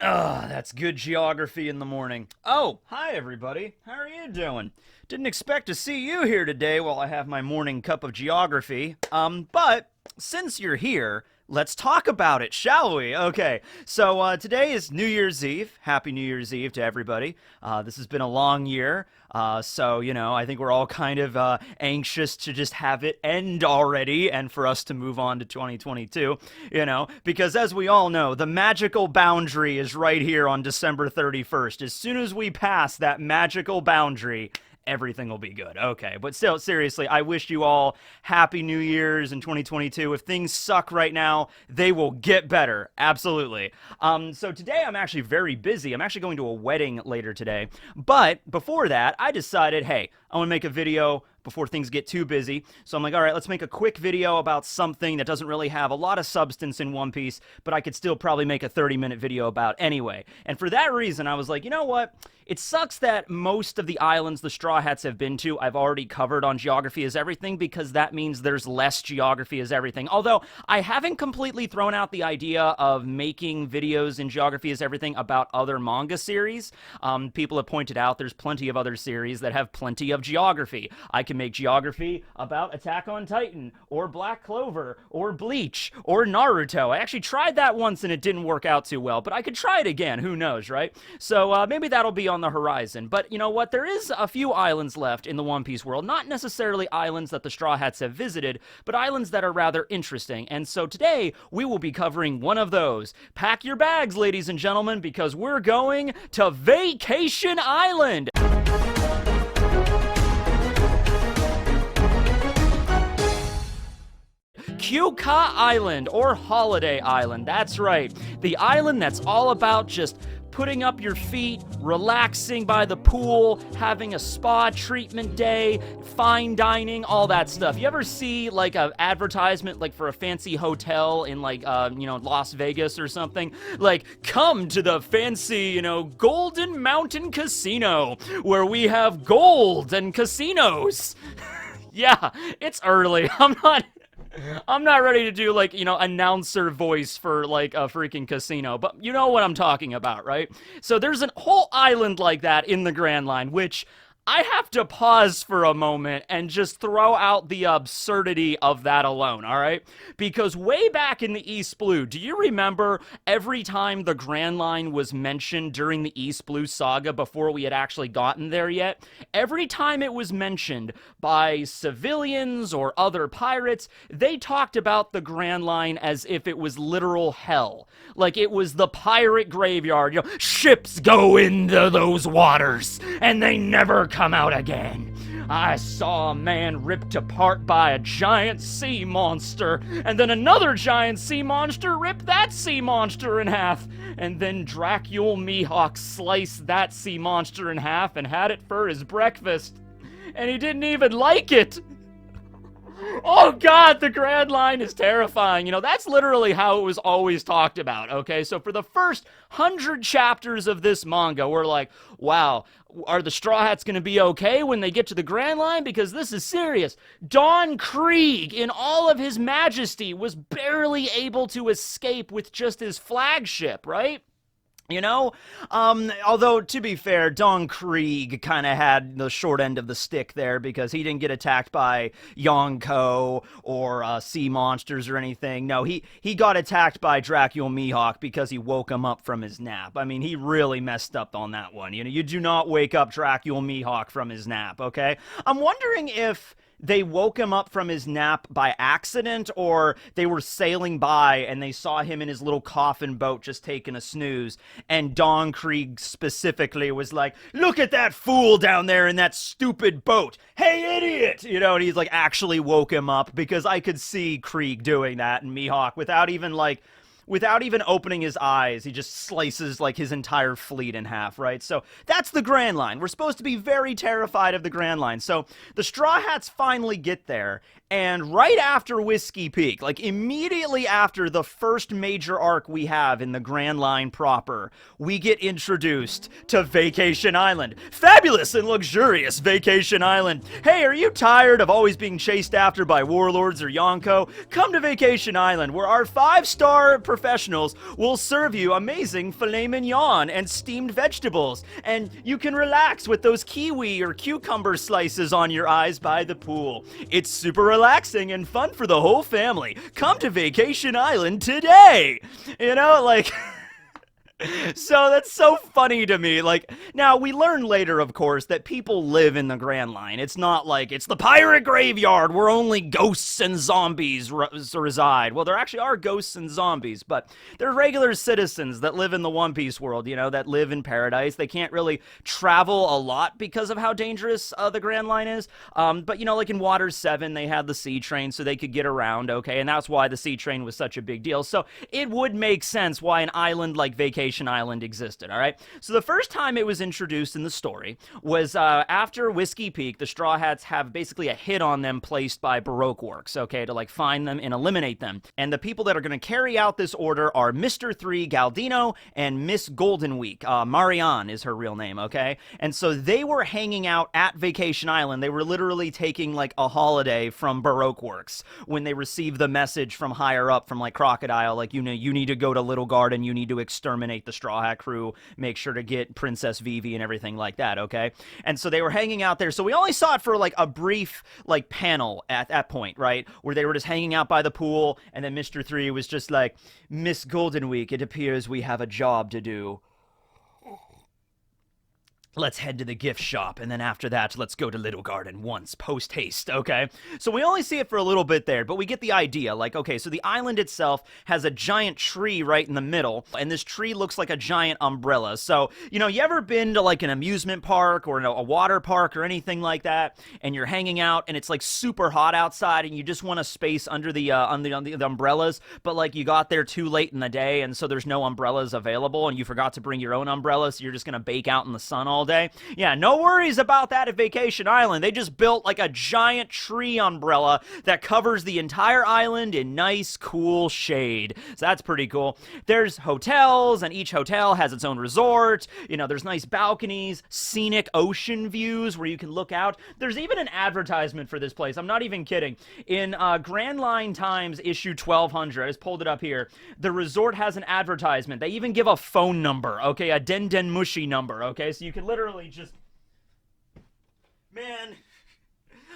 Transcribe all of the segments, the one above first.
That's good geography in the morning. Oh, hi everybody. How are you doing? Didn't expect to see you here today while I have my morning cup of geography. But since you're here, let's talk about it, shall we? Okay, so today is New Year's Eve. Happy New Year's Eve to everybody. This has been a long year. I think we're all kind of anxious to just have it end already and for us to move on to 2022, because as we all know, the magical boundary is right here on December 31st. As soon as we pass that magical boundary, everything will be good. Okay, but still, seriously, I wish you all happy New Year's in 2022. If things suck right now, they will get better. Absolutely. So today I'm actually very busy. I'm actually going to a wedding later today. But before that, I decided, hey, I want to make a video before things get too busy. So I'm like, all right, let's make a quick video about something that doesn't really have a lot of substance in One Piece, but I could still probably make a 30-minute video about anyway. And for that reason, I was like, you know what? It sucks that most of the islands the Straw Hats have been to, I've already covered on Geography is Everything, because that means there's less Geography is Everything. Although, I haven't completely thrown out the idea of making videos in Geography is Everything about other manga series. People have pointed out there's plenty of other series that have plenty of geography. I can make geography about Attack on Titan, or Black Clover, or Bleach, or Naruto. I actually tried that once and it didn't work out too well, but I could try it again, who knows, right? So maybe that'll be on the horizon. But you know what? There is a few islands left in the One Piece world, not necessarily islands that the Straw Hats have visited, but islands that are rather interesting. And so today, we will be covering one of those. Pack your bags, ladies and gentlemen, because we're going to Vacation Island! Kyuka Island, or Holiday Island, that's right. The island that's all about just putting up your feet, relaxing by the pool, having a spa treatment day, fine dining, all that stuff. You ever see like an advertisement like for a fancy hotel in like Las Vegas or something? Like, come to the fancy, Golden Mountain Casino where we have gold and casinos. Yeah, it's early. I'm not ready to do, announcer voice for, a freaking casino, but you know what I'm talking about, right? So there's a whole island like that in the Grand Line, which I have to pause for a moment and just throw out the absurdity of that alone, all right? Because way back in the East Blue, do you remember every time the Grand Line was mentioned during the East Blue saga before we had actually gotten there yet? Every time it was mentioned by civilians or other pirates, they talked about the Grand Line as if it was literal hell. Like it was the pirate graveyard. Ships go into those waters, and they never come out again. I saw a man ripped apart by a giant sea monster, and then another giant sea monster ripped that sea monster in half, and then Dracule Mihawk sliced that sea monster in half and had it for his breakfast, and he didn't even like it. Oh god, the Grand Line is terrifying. That's literally how it was always talked about, okay? So for the first 100 chapters of this manga, we're like, wow, are the Straw Hats going to be okay when they get to the Grand Line? Because this is serious. Don Krieg, in all of his majesty, was barely able to escape with just his flagship, right? Although, to be fair, Don Krieg kind of had the short end of the stick there because he didn't get attacked by Yonko or sea monsters or anything. No, he got attacked by Dracule Mihawk because he woke him up from his nap. I mean, he really messed up on that one. You do not wake up Dracule Mihawk from his nap, okay? I'm wondering if they woke him up from his nap by accident, or they were sailing by and they saw him in his little coffin boat just taking a snooze, and Don Krieg specifically was like, look at that fool down there in that stupid boat, hey idiot, and he's actually woke him up, because I could see Krieg doing that and Mihawk without even opening his eyes. He just slices his entire fleet in half, right? So that's the Grand Line. We're supposed to be very terrified of the Grand Line. So the Straw Hats finally get there, and right after Whiskey Peak, immediately after the first major arc we have in the Grand Line proper, we get introduced to Vacation Island. Fabulous and luxurious Vacation Island. Hey, are you tired of always being chased after by warlords or Yonko? Come to Vacation Island, where our 5-star professionals will serve you amazing filet mignon and steamed vegetables, and you can relax with those kiwi or cucumber slices on your eyes by the pool. It's super relaxing and fun for the whole family. Come to Vacation Island today. You know, like... So that's so funny to me. Like, now we learn later, of course, that people live in the Grand Line. It's not like it's the pirate graveyard where only ghosts and zombies reside. Well, there actually are ghosts and zombies, but they're regular citizens that live in the One Piece world, you know, that live in paradise. They can't really travel a lot because of how dangerous the Grand Line is. But, you know, like in Water 7, they had the sea train so they could get around, okay? And that's why the sea train was such a big deal. So it would make sense why an island like Vacation Island existed, all right? So the first time it was introduced in the story was after Whiskey Peak. The Straw Hats have basically a hit on them placed by Baroque Works, okay, to like find them and eliminate them. And the people that are going to carry out this order are Mr. 3 Galdino and Miss Golden Week. Marianne is her real name, okay? And so they were hanging out at Vacation Island. They were literally taking like a holiday from Baroque Works when they received the message from higher up, from like Crocodile, like, you know, you need to go to Little Garden, you need to exterminate the Straw Hat crew, make sure to get Princess Vivi and everything like that, okay? And so they were hanging out there. So we only saw it for like a brief like panel at that point, right? Where they were just hanging out by the pool, and then Mr. 3 was just like, Miss Golden Week, it appears we have a job to do. Let's head to the gift shop, and then after that, let's go to Little Garden once, post-haste, okay? So we only see it for a little bit there, but we get the idea. Like, okay, so the island itself has a giant tree right in the middle, and this tree looks like a giant umbrella. So, you know, you ever been to, like, an amusement park or a water park or anything like that, and you're hanging out, and it's, like, super hot outside, and you just want a space under the umbrellas, but, like, you got there too late in the day, and so there's no umbrellas available, and you forgot to bring your own umbrella, so you're just gonna bake out in the sun all day. Yeah, no worries about that at Vacation Island. They just built like a giant tree umbrella that covers the entire island in nice, cool shade. So that's pretty cool. There's hotels, and each hotel has its own resort. You know, there's nice balconies, scenic ocean views where you can look out. There's even an advertisement for this place. I'm not even kidding. In Grand Line Times issue 1200, I just pulled it up here, the resort has an advertisement. They even give a phone number, okay, a Den Den Mushi number, okay, so you can literally just, man,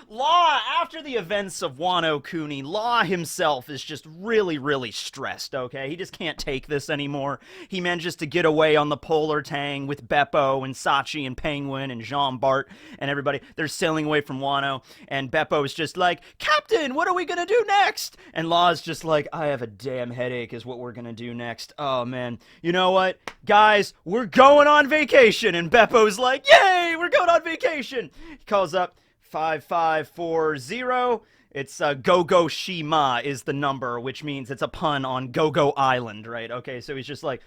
Law, after the events of Wano Kuni, Law himself is just really, really stressed, okay? He just can't take this anymore. He manages to get away on the Polar Tang with Beppo and Sachi and Penguin and Jean Bart and everybody. They're sailing away from Wano, and Beppo is just like, Captain, what are we gonna do next? And Law's just like, I have a damn headache is what we're gonna do next. Oh, man. You know what? Guys, we're going on vacation. And Beppo's like, yay, we're going on vacation. He calls up 5540. It's Go-Go Shima is the number, which means it's a pun on Go-Go Island, right? Okay, so he's like,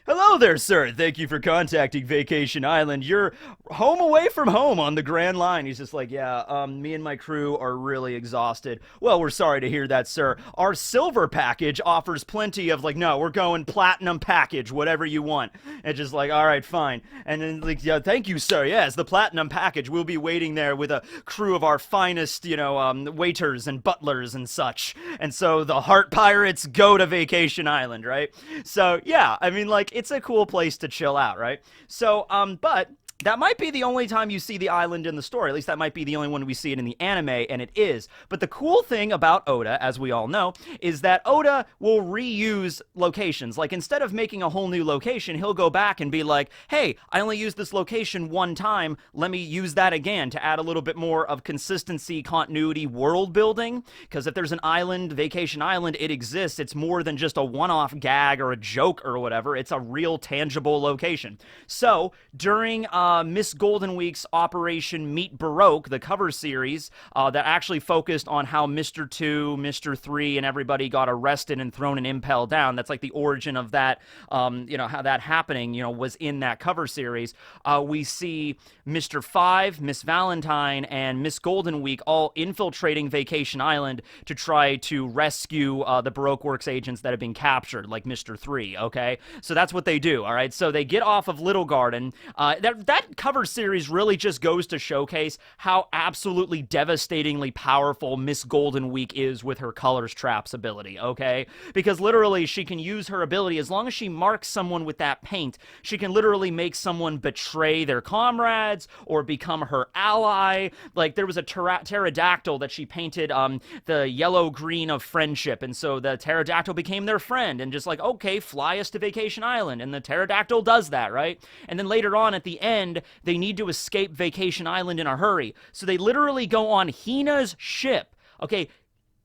hello there, sir. Thank you for contacting Vacation Island. You're home away from home on the Grand Line. He's just like, yeah, me and my crew are really exhausted. Well, we're sorry to hear that, sir. Our silver package offers plenty of, like, no, we're going platinum package, whatever you want. And just like, all right, fine. And then, like, yeah, thank you, sir. Yes, the platinum package. We'll be waiting there with a crew of our finest, you know, waiters and butlers and such. And so the Heart Pirates go to Vacation Island, right? So, yeah. I mean, like, it's a cool place to chill out, right? So, but that might be the only time you see the island in the story. At least that might be the only one we see it in the anime, and it is. But the cool thing about Oda, as we all know, is that Oda will reuse locations. Like, instead of making a whole new location, he'll go back and be like, hey, I only used this location one time. Let me use that again to add a little bit more of consistency, continuity, world building. Because if there's an island, Vacation Island, it exists. It's more than just a one-off gag or a joke or whatever. It's a real, tangible location. So, during Miss Golden Week's Operation Meet Baroque, the cover series that actually focused on how Mr. 2, Mr. 3, and everybody got arrested and thrown in Impel Down. That's like the origin of that, you know, how that happening, you know, was in that cover series. We see Mr. 5, Miss Valentine, and Miss Golden Week all infiltrating Vacation Island to try to rescue the Baroque Works agents that have been captured, like Mr. 3, okay? So that's what they do, all right? So they get off of Little Garden. That that cover series really just goes to showcase how absolutely devastatingly powerful Miss Golden Week is with her Colors Traps ability, okay? Because literally she can use her ability, as long as she marks someone with that paint, she can literally make someone betray their comrades or become her ally. Like, there was a pterodactyl that she painted the yellow-green of friendship, and so the pterodactyl became their friend, and just like, okay, fly us to Vacation Island, and the pterodactyl does that, right? And then later on at the end, they need to escape Vacation Island in a hurry, so they literally go on Hina's ship, okay,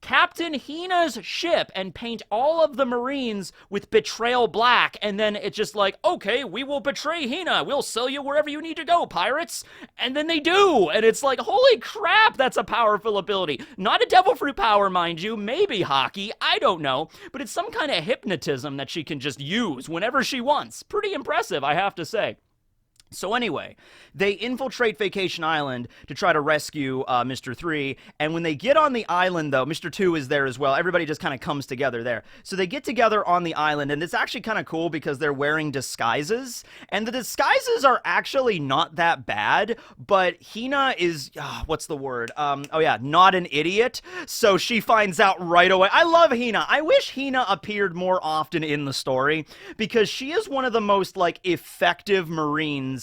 Captain Hina's ship, and paint all of the Marines with Betrayal Black, and then it's just like, okay, we will betray Hina, we'll sell you wherever you need to go, pirates, and then they do, and it's like, holy crap, that's a powerful ability. Not a Devil Fruit power, mind you, maybe hockey, I don't know, but it's some kind of hypnotism that she can just use whenever she wants. Pretty impressive, I have to say. So anyway, they infiltrate Vacation Island to try to rescue Mr. 3, and when they get on the island, though, Mr. 2 is there as well. Everybody just kind of comes together there. So they get together on the island, and it's actually kind of cool because they're wearing disguises, and the disguises are actually not that bad, but Hina is, what's the word? Oh yeah, not an idiot, so she finds out right away. I love Hina. I wish Hina appeared more often in the story, because she is one of the most, like, effective Marines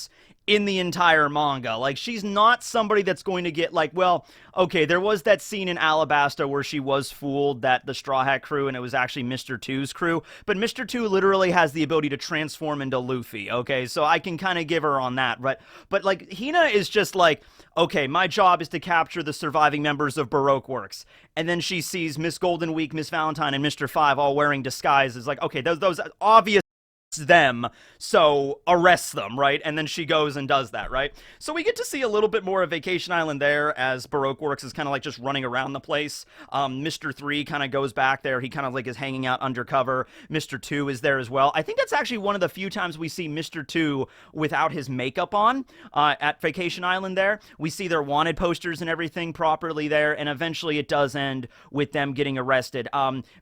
in the entire manga. Like, she's not somebody that's going to get, like, well, okay, there was that scene in Alabasta where she was fooled that the Straw Hat crew and it was actually Mr. 2's crew, but Mr. 2 literally has the ability to transform into Luffy, okay, so I can kind of give her on that, but like, Hina is just like, okay, my job is to capture the surviving members of Baroque Works, and then she sees Miss Golden Week, Miss Valentine, and Mr. 5 all wearing disguises, like, okay, those obvious them, so arrest them, right? And then she goes and does that, right? So we get to see a little bit more of Vacation Island there, as Baroque Works is kind of like just running around the place. Mr. 3 kind of goes back there. He kind of like is hanging out undercover. Mr. 2 is there as well. I think that's actually one of the few times we see Mr. 2 without his makeup on at Vacation Island there. We see their wanted posters and everything properly there, and eventually it does end with them getting arrested.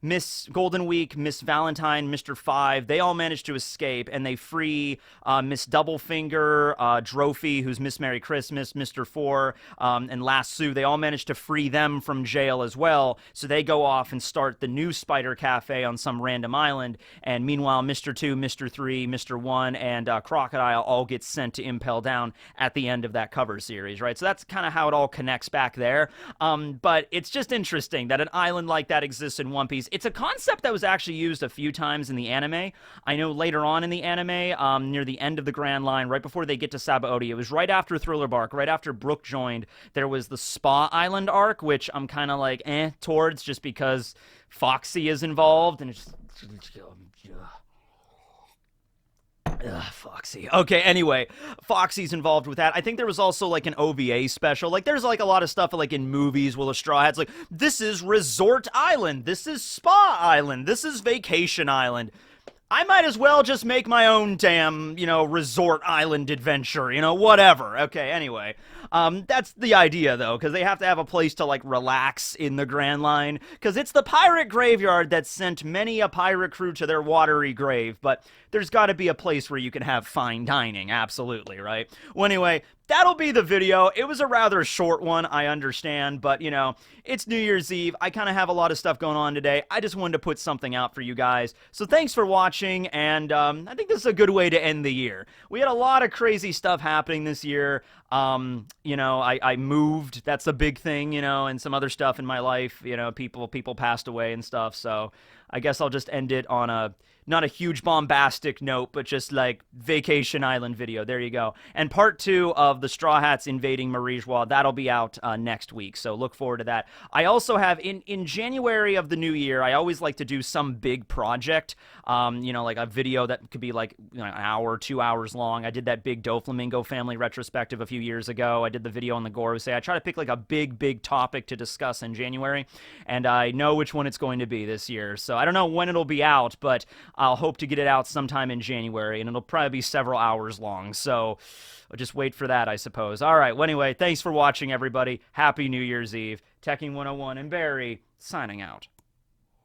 Miss Golden Week, Miss Valentine, Mr. 5, they all manage to escape, and they free Miss Doublefinger, Drophy, who's Miss Merry Christmas, Mr. 4, and Last Sue. They all manage to free them from jail as well, so they go off and start the new Spider Cafe on some random island, and meanwhile, Mr. 2, Mr. 3, Mr. 1, and Crocodile all get sent to Impel Down at the end of that cover series, right? So that's kind of how it all connects back there, but it's just interesting that an island like that exists in One Piece. It's a concept that was actually used a few times in the anime. I know later on in the anime, near the end of the Grand Line, right before they get to Sabaody, it was right after Thriller Bark, right after Brook joined, there was the Spa Island arc, which I'm kind of like, towards, just because Foxy is involved, and it's just... Foxy. Okay, anyway, Foxy's involved with that. I think there was also, like, an OVA special. Like, there's, like, a lot of stuff, like, in movies where the Straw Hat's like, this is Resort Island, this is Spa Island, this is Vacation Island. I might as well just make my own damn, resort island adventure, whatever. Okay, anyway. That's the idea, though, because they have to have a place to, like, relax in the Grand Line, because it's the pirate graveyard that sent many a pirate crew to their watery grave, but there's got to be a place where you can have fine dining, absolutely, right? Well, anyway, that'll be the video. It was a rather short one, I understand, but, it's New Year's Eve. I kind of have a lot of stuff going on today. I just wanted to put something out for you guys. So thanks for watching, and I think this is a good way to end the year. We had a lot of crazy stuff happening this year. I moved. That's a big thing, and some other stuff in my life. People passed away and stuff, so I guess I'll just end it on not a huge bombastic note, but just like Vacation Island video. There you go. And part 2 of the Straw Hats invading Marijois, that'll be out next week, so look forward to that. I also have, in January of the new year, I always like to do some big project, like a video that could be like an hour, 2 hours long. I did that big Doflamingo family retrospective a few years ago. I did the video on the Gorosei. I try to pick like a big topic to discuss in January, and I know which one it's going to be this year, so I don't know when it'll be out, but I'll hope to get it out sometime in January, and it'll probably be several hours long, so I'll just wait for that, I suppose. Alright, well anyway, thanks for watching, everybody. Happy New Year's Eve. Tekking101 and Barry, signing out.